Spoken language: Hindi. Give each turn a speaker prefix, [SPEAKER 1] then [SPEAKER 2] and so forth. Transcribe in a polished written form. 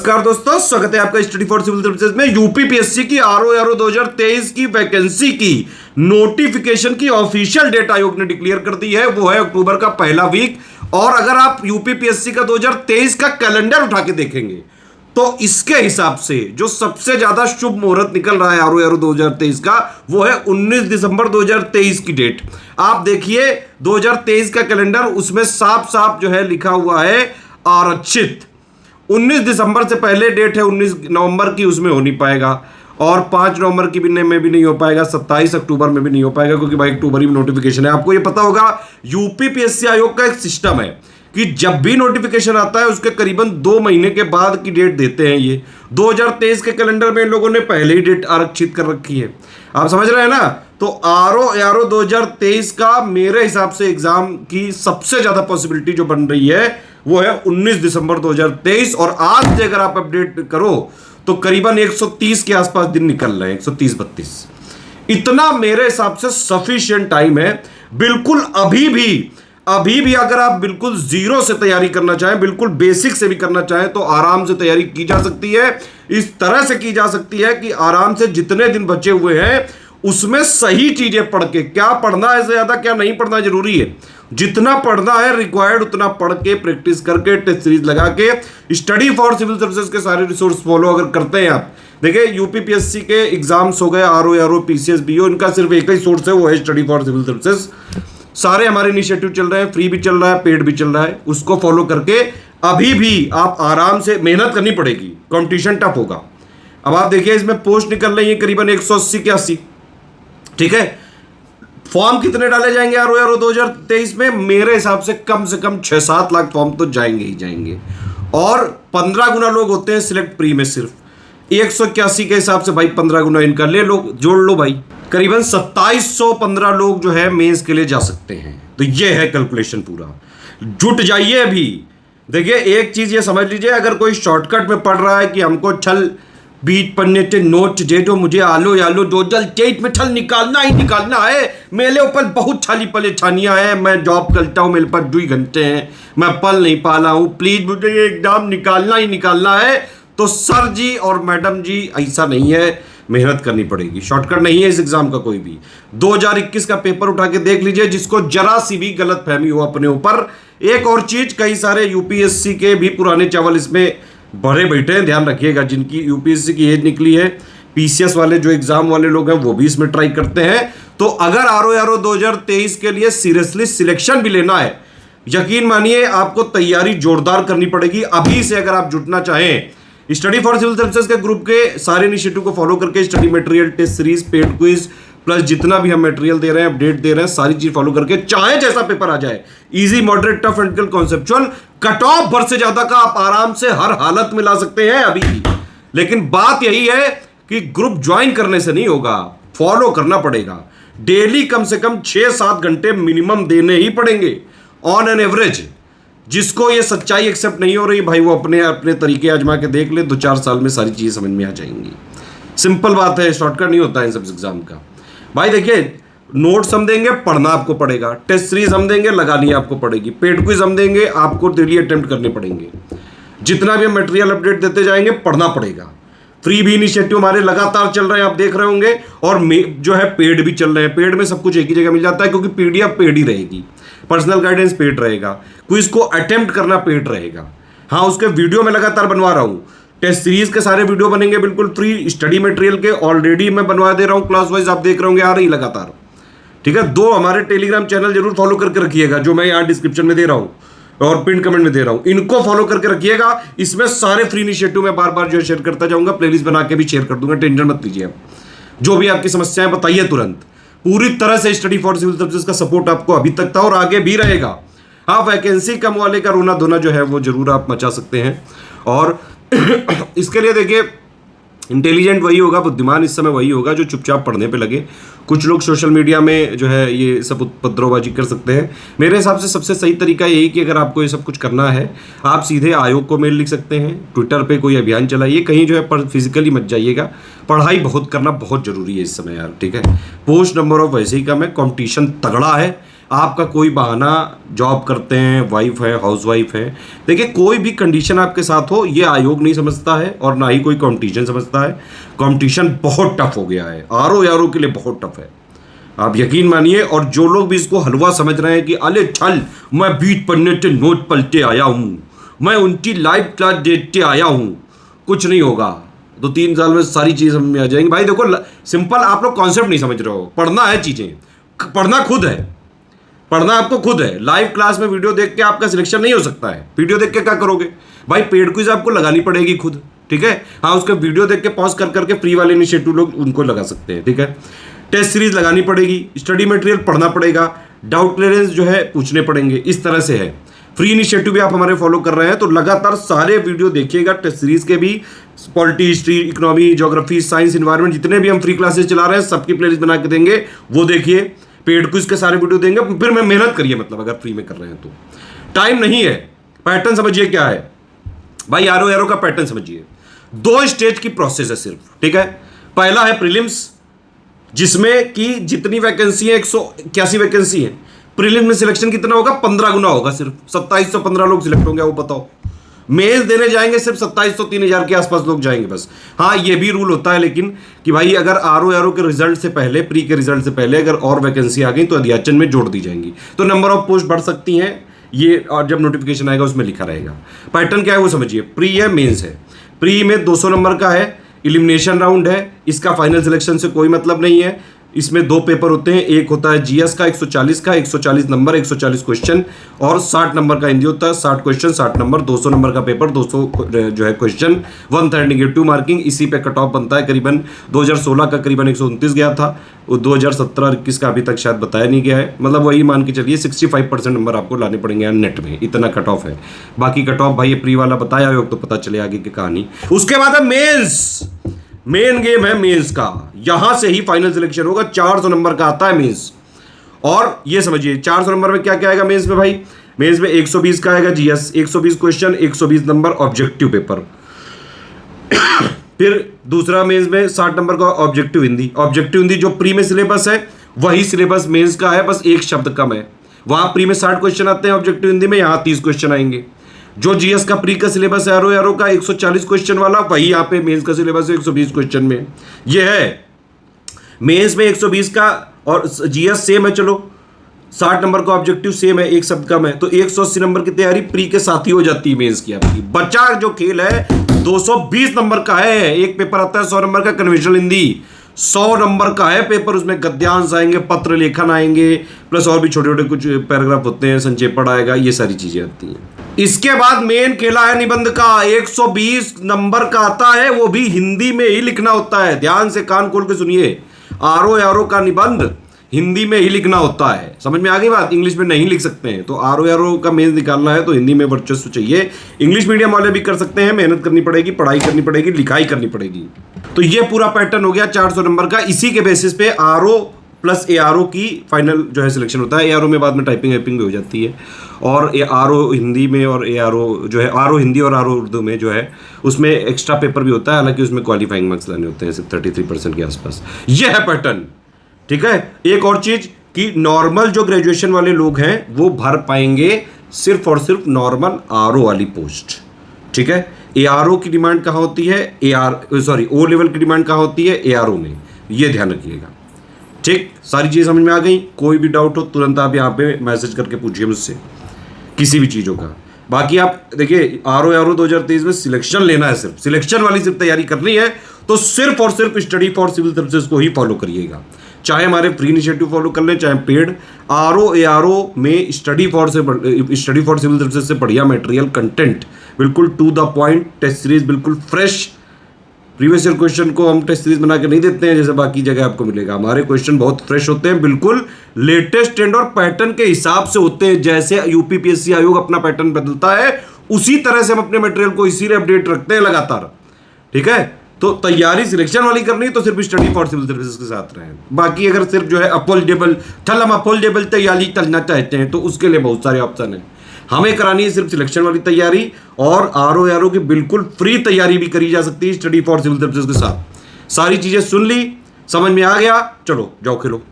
[SPEAKER 1] नमस्कार दोस्तों, स्वागत है आपका स्टडी फॉर सिविल सर्विसेज में। यूपीपीएससी की आरओ 2023 की वैकेंसी की नोटिफिकेशन की ऑफिशियल डेट आयोग ने डिक्लेयर कर दी है। वो है अक्टूबर का पहला वीक। और अगर आप यूपीपीएससी का 2023 का कैलेंडर उठा के देखेंगे तो इसके हिसाब से जो सबसे ज्यादा शुभ मुहूर्त निकल रहा है आरओ 2023 का, वो है 19 दिसंबर 2023 की डेट। आप देखिए 2023 का कैलेंडर, उसमें साफ साफ जो है लिखा हुआ है आरक्षित। 19 दिसंबर से पहले डेट है 19 नवंबर की, उसमें हो नहीं पाएगा। और 5 नवंबर की में भी नहीं हो पाएगा, 27 अक्टूबर में भी नहीं हो पाएगा, क्योंकि भाई अक्टूबर ही में नोटिफिकेशन है। आपको ये पता होगा यूपीपीएससी आयोग का एक सिस्टम है कि जब भी नोटिफिकेशन आता है उसके करीबन 2 महीने के बाद की डेट देते हैं। ये 2023 के कैलेंडर में इन लोगों ने पहले ही डेट आरक्षित कर रखी है। आप समझ रहे हैं ना। तो आरओ 2023 का मेरे हिसाब से एग्जाम की सबसे ज्यादा पॉसिबिलिटी जो बन रही है वो है 19 दिसंबर 2023। और आज से अगर आप अपडेट करो तो करीबन 130 के आसपास दिन निकल रहे हैं, 130-32। इतना मेरे हिसाब से सफिशिएंट टाइम है। बिल्कुल अभी भी अगर आप बिल्कुल जीरो से तैयारी करना चाहें, बिल्कुल बेसिक से भी करना चाहें, तो आराम से तैयारी की जा सकती है। इस तरह से की जा सकती है कि आराम से जितने दिन बचे हुए हैं उसमें सही चीजें पढ़ के, क्या पढ़ना है ज्यादा क्या नहीं पढ़ना जरूरी है, जितना पढ़ना है रिक्वायर्ड उतना पढ़ के, प्रैक्टिस करके, टेस्ट सीरीज लगा के, स्टडी फॉर सिविल सर्विसेज के सारे रिसोर्स फॉलो अगर करते हैं आप। देखिए यूपीपीएससी के एग्जाम्स हो गए, आरओ पीसीएस बीओ, इनका सिर्फ एक ही सोर्स है, वो है स्टडी फॉर सिविल सर्विसेज। सारे हमारे इनिशिएटिव चल रहे हैं, फ्री भी चल रहा है, पेड भी चल रहा है। उसको फॉलो करके अभी भी आप आराम से मेहनत करनी पड़ेगी, कंपटीशन टफ होगा। अब आप देखिए इसमें पोस्ट निकल रही है करीबन 180 के 80। ठीक है, फॉर्म कितने डाले जाएंगे आरओ 2023 में? मेरे हिसाब से कम 6-7 लाख फॉर्म तो जाएंगे ही जाएंगे। और 15 गुना लोग होते हैं सिलेक्ट प्री में। सिर्फ 181 के हिसाब से भाई 15 गुना इनका ले लो, जोड़ लो भाई, करीबन 2715 लोग जो है मेंस के लिए जा सकते हैं। तो ये है कैलकुलेशन पूरा। जुट जाइए अभी। देखिए एक चीज ये समझ लीजिए, अगर कोई शॉर्टकट में पढ़ रहा है कि हमको छल बीच पन्ने के नोट जे जो मुझे आलो 2023 में छल निकालना ही निकालना है, मेरे ऊपर बहुत छाली परेशानियां हैं, मैं जॉब करता हूं, मेरे पास 2 घंटे हैं, मैं पढ़ नहीं पा रहा हूं, प्लीज मुझे ये एग्जाम निकालना ही निकालना है, तो सर जी और मैडम जी ऐसा नहीं है, मेहनत करनी पड़ेगी। शॉर्टकट नहीं है इस एग्जाम का कोई भी। 2021 का पेपर उठा के देख लीजिए, जिसको जरा सी भी गलत फहमी हो अपने ऊपर। एक और चीज, कई सारे यूपीएससी के भी पुराने चावल इसमें भरे बैठे हैं, ध्यान रखिएगा। जिनकी यूपीएससी की एज निकली है, पीसीएस वाले जो एग्जाम वाले लोग हैं वो भी इसमें ट्राई करते हैं। तो अगर आरओ 2023 के लिए सीरियसली सिलेक्शन भी लेना है, यकीन मानिए आपको तैयारी जोरदार करनी पड़ेगी। अभी से अगर आप जुटना चाहें, स्टडी फॉर सिविल सर्विसेज के ग्रुप के सारे इनिशिएटिव को फॉलो करके, study material, test series, paid quiz, plus जितना भी हम मटेरियल दे रहे हैं, अपडेट दे रहे हैं, सारी चीज फॉलो करके, चाहे जैसा पेपर आ जाए, easy, moderate, tough, and conceptual, cut off भर से ज्यादा का आप आराम से हर हालत में ला सकते हैं अभी भी। लेकिन बात यही है कि ग्रुप ज्वाइन करने से नहीं होगा, फॉलो करना पड़ेगा। डेली कम से कम 6-7 घंटे मिनिमम देने ही पड़ेंगे ऑन एन एवरेज। जिसको ये सच्चाई एक्सेप्ट नहीं हो रही भाई, वो अपने अपने तरीके आजमा के देख ले, 2-4 साल में सारी चीजें समझ में आ जाएंगी। सिंपल बात है, शॉर्टकट नहीं होता है इन सब एग्जाम का। भाई देखिए, नोट्स हम देंगे, पढ़ना आपको पड़ेगा। टेस्ट सीरीज हम देंगे, लगानी आपको पड़ेगी। पेड क्विज हम देंगे, आपको डेली अटेम्प्ट करने पड़ेंगे। जितना भी हम मटेरियल अपडेट देते जाएंगे, पढ़ना पड़ेगा। फ्री भी इनिशिएटिव हमारे लगातार चल रहे हैं, आप देख रहे होंगे। और जो है पेड भी चल रहे हैं। पेड में सब कुछ एक ही जगह मिल जाता है, क्योंकि पीडीएफ पेड ही रहेगी, पर्सनल गाइडेंस पेड रहेगा, क्विज को अटेम्प्ट करना पेड रहेगा। हाँ, उसके वीडियो में लगातार बनवा रहा हूँ। टेस्ट सीरीज के सारे वीडियो बनेंगे बिल्कुल फ्री। स्टडी मटेरियल के ऑलरेडी मैं बनवा दे रहा हूँ, क्लास वाइज आप देख रहे होंगे, आ रही लगातार। ठीक है, 2 हमारे टेलीग्राम चैनल जरूर फॉलो करके रखिएगा, जो मैं यहाँ डिस्क्रिप्शन में दे रहा हूँ और पिन कमेंट में दे रहा हूँ। इनको फॉलो करके रखिएगा। इसमें सारे फ्री इनिशिएटिव में बार बार जो शेयर करता जाऊंगा, प्लेलिस्ट बना के भी शेयर कर दूंगा, टेंशन मत लीजिए। आप जो भी आपकी समस्याएं बताइए तुरंत। पूरी तरह से स्टडी फॉर सिविल सर्विसेज का सपोर्ट आपको अभी तक था और आगे भी रहेगा। हाँ, वैकेंसी कम वाले का रोना धोना जो है वो जरूर आप मचा सकते हैं। और इसके लिए देखिए, इंटेलिजेंट वही होगा, बुद्धिमान इस समय वही होगा जो चुपचाप पढ़ने पे लगे। कुछ लोग सोशल मीडिया में जो है ये सब उपद्रवबाजी कर सकते हैं। मेरे हिसाब से सबसे सही तरीका यही कि अगर आपको ये सब कुछ करना है, आप सीधे आयोग को मेल लिख सकते हैं, ट्विटर पे कोई अभियान चलाइए, कहीं जो है पर फिजिकली मत जाइएगा। पढ़ाई बहुत करना बहुत जरूरी है इस समय यार। ठीक है, पोस्ट नंबर ऑफ वैसे ही कम है, कॉम्पिटिशन तगड़ा है। आपका कोई बहाना, जॉब करते हैं, वाइफ है, हाउस वाइफ है, देखिए कोई भी कंडीशन आपके साथ हो ये आयोग नहीं समझता है और ना ही कोई कंपटीशन समझता है। कंपटीशन बहुत टफ हो गया है, आरओ के लिए बहुत टफ है, आप यकीन मानिए। और जो लोग भी इसको हलवा समझ रहे हैं कि अले छल मैं बीच पन्ने से नोट पलटे आया हूँ, मैं उनकी लाइव क्लास देखते आया हूँ, कुछ नहीं होगा, 2-3 साल में सारी चीज़ समझ में आ जाएंगी। भाई देखो सिंपल आप लोग कॉन्सेप्ट नहीं समझ रहे हो, पढ़ना है चीज़ें, पढ़ना खुद है, पढ़ना आपको खुद है। लाइव क्लास में वीडियो देख के आपका सिलेक्शन नहीं हो सकता है, वीडियो देख के क्या करोगे भाई, पेड क्विज आपको लगानी पड़ेगी खुद, ठीक है। हाँ उसका वीडियो देख के पॉज कर करके फ्री वाले इनिशिएटिव लोग उनको लगा सकते हैं, ठीक है। टेस्ट सीरीज लगानी पड़ेगी, स्टडी मटेरियल पढ़ना पड़ेगा, डाउट क्लियरेंस जो है पूछने पड़ेंगे, इस तरह से है। फ्री इनिशिएटिव भी आप हमारे फॉलो कर रहे हैं तो लगातार सारे वीडियो देखिएगा, टेस्ट सीरीज के भी, polity, history, economy, geography, science, environment, जितने भी हम फ्री क्लासेस चला रहे हैं सबकी प्लेलिस्ट बना के देंगे, वो देखिए। पेड क्विज के सारे वीडियो देंगे, फिर मैं मेहनत करिए, मतलब अगर फ्री में कर रहे हैं तो टाइम नहीं है। पैटर्न समझिए क्या है भाई, आरओ का पैटर्न समझिए। 2 स्टेज की प्रोसेस है सिर्फ, ठीक है। पहला है प्रीलिम्स, जिसमें कि जितनी वैकेंसी है 181 वैकेंसी है, प्रीलिम्स में सिलेक्शन कितना होगा, 15 गुना होगा, सिर्फ 2715 लोग सिलेक्ट होंगे, वो बताओ। मेंस देने जाएंगे सिर्फ 2700-3000 के आसपास लोग जाएंगे बस। हाँ ये भी रूल होता है लेकिन कि भाई अगर आरओ के रिजल्ट से पहले, प्री के रिजल्ट से पहले अगर और वैकेंसी आ गई तो अध्याचन में जोड़ दी जाएंगी, तो नंबर ऑफ पोस्ट बढ़ सकती हैं ये, और जब नोटिफिकेशन आएगा उसमें लिखा रहेगा। पैटर्न क्या है वो समझिए, प्री है, मेंस है। प्री में 200 नंबर का है, एलिमिनेशन राउंड है, इसका फाइनल सिलेक्शन से कोई मतलब नहीं है। इसमें 2 पेपर होते हैं, एक होता है जीएस का 140 नंबर 140 क्वेश्चन, और 60 नंबर का हिंदी होता है, 60 क्वेश्चन 60 नंबर, 200 नंबर का पेपर, 200 जो है क्वेश्चन, 1/3 नेगेटिव मार्किंग। इसी पे कट ऑफ बनता है। करीबन 2016 का करीबन 129 गया था, 2017-21 का अभी तक शायद बताया नहीं गया है, मतलब वही मान के चलिए 65% नंबर आपको लाने पड़ेंगे नेट में, इतना कट ऑफ है। बाकी कट ऑफ भाई ये प्री वाला बताया हो तो पता चले आगे की कहानी। उसके बाद है मेंस, मेन गेम है मेंस का, यहां से ही फाइनल सिलेक्शन होगा। 400 नंबर का आता है मेंस, और ये समझिए 400 नंबर में क्या क्या आएगा मेंस में भाई, मेंस में 120 का आएगा GS, 120 question, 120 number objective paper. फिर दूसरा मेंस में 60 नंबर का ऑब्जेक्टिव हिंदी। ऑब्जेक्टिव हिंदी जो प्री में सिलेबस है वही सिलेबस मेंस का है, बस एक शब्द कम है। वहां प्री में 60 क्वेश्चन आते हैं ऑब्जेक्टिव हिंदी में, यहां 30 क्वेश्चन आएंगे। जो जीएस का प्री का सिलेबस है आरओ का 140 क्वेश्चन वाला, वही यहाँ पे मेंस का सिलेबस है 120 क्वेश्चन में। ये है मेंस में 120 का, और जीएस सेम है, चलो 60 नंबर का ऑब्जेक्टिव सेम है, एक शब्द कम है, तो 180 नंबर की तैयारी प्री के साथ ही हो जाती है मेंस की आपकी। बचा जो खेल है 220 नंबर का है, एक पेपर आता है 100 नंबर का कन्वेंशनल हिंदी, 100 नंबर का है पेपर, उसमें गद्यांश आएंगे, पत्र लेखन आएंगे, प्लस और भी छोटे छोटे कुछ पैराग्राफ होते हैं, संक्षेपण आएगा, ये सारी चीजें आती हैं। इसके बाद मेन खेला है निबंध का, 120 नंबर का आता है, वो भी हिंदी में ही लिखना होता है। ध्यान से कान खोल के सुनिए, आरओ का निबंध हिंदी में ही लिखना होता है, समझ में आ गई बात, इंग्लिश में नहीं लिख सकते हैं। तो आरओ का मेंस निकालना है तो हिंदी में वर्चस्व चाहिए। इंग्लिश मीडियम वाले भी कर सकते हैं, मेहनत करनी पड़ेगी, पढ़ाई करनी पड़ेगी, लिखाई करनी पड़ेगी। तो ये पूरा पैटर्न हो गया 400 नंबर का। इसी के बेसिस पे आरओ प्लस एआरओ की फाइनल जो है सिलेक्शन होता है। एआरओ में बाद में टाइपिंग वाइपिंग भी हो जाती है, और आरओ हिंदी में और एआरओ जो है, आरओ हिंदी और आरओ उर्दू में जो है उसमें एक्स्ट्रा पेपर भी होता है, हालांकि उसमें क्वालिफाइंग मार्क्स लाने होते हैं सिर्फ 33% के आसपास। ये है पैटर्न, ठीक है। एक और चीज कि नॉर्मल जो ग्रेजुएशन वाले लोग हैं वो भर पाएंगे सिर्फ और सिर्फ नॉर्मल आरओ वाली पोस्ट, ठीक है। एआरओ की डिमांड कहाँ होती है, ओ लेवल की डिमांड कहाँ होती है, एआरओ में, ये ध्यान रखिएगा, ठीक। सारी चीज़ समझ में आ गई। कोई भी डाउट हो तुरंत आप यहाँ पे मैसेज करके पूछिए मुझसे किसी भी चीज़ों का। बाकी आप देखिए आरओ 2023 में सिलेक्शन लेना है, सिर्फ सिलेक्शन वाली सिर्फ तैयारी करनी है, तो सिर्फ और सिर्फ स्टडी फॉर सिविल सर्विसेज को ही फॉलो करिएगा। चाहे हमारे फ्री इनिशिएटिव फॉलो कर लें, चाहे पेड। आरओ में स्टडी फॉर सिविल सर्विसेज से बढ़िया मटेरियल, कंटेंट बिल्कुल to the point, test series बिल्कुल फ्रेश। प्रीवियस ईयर क्वेश्चन को हम टेस्ट सीरीज बना के नहीं देते हैं जैसे बाकी जगह आपको मिलेगा, हमारे क्वेश्चन बहुत फ्रेश होते हैं, बिल्कुल लेटेस्ट ट्रेंड और पैटर्न के हिसाब से होते हैं। जैसे यूपीपीएससी आयोग अपना पैटर्न बदलता है उसी तरह से हम अपने मटेरियल को इसीलिए अपडेट रखते हैं लगातार, ठीक है। तो तैयारी सिलेक्शन वाली करनी तो सिर्फ स्टडी फॉर सिविल सर्विसेज के साथ रहें। बाकी अगर सिर्फ जो है अफोर्डेबल हम अफोर्डेबल तैयारी करना चाहते हैं तो उसके लिए बहुत सारे ऑप्शन हैं। हमें करानी है सिर्फ सिलेक्शन वाली तैयारी, और आरओ की बिल्कुल फ्री तैयारी भी करी जा सकती है स्टडी फॉर सिविल सर्विसेज के साथ। सारी चीजें सुन ली, समझ में आ गया, चलो जाओ खेलो।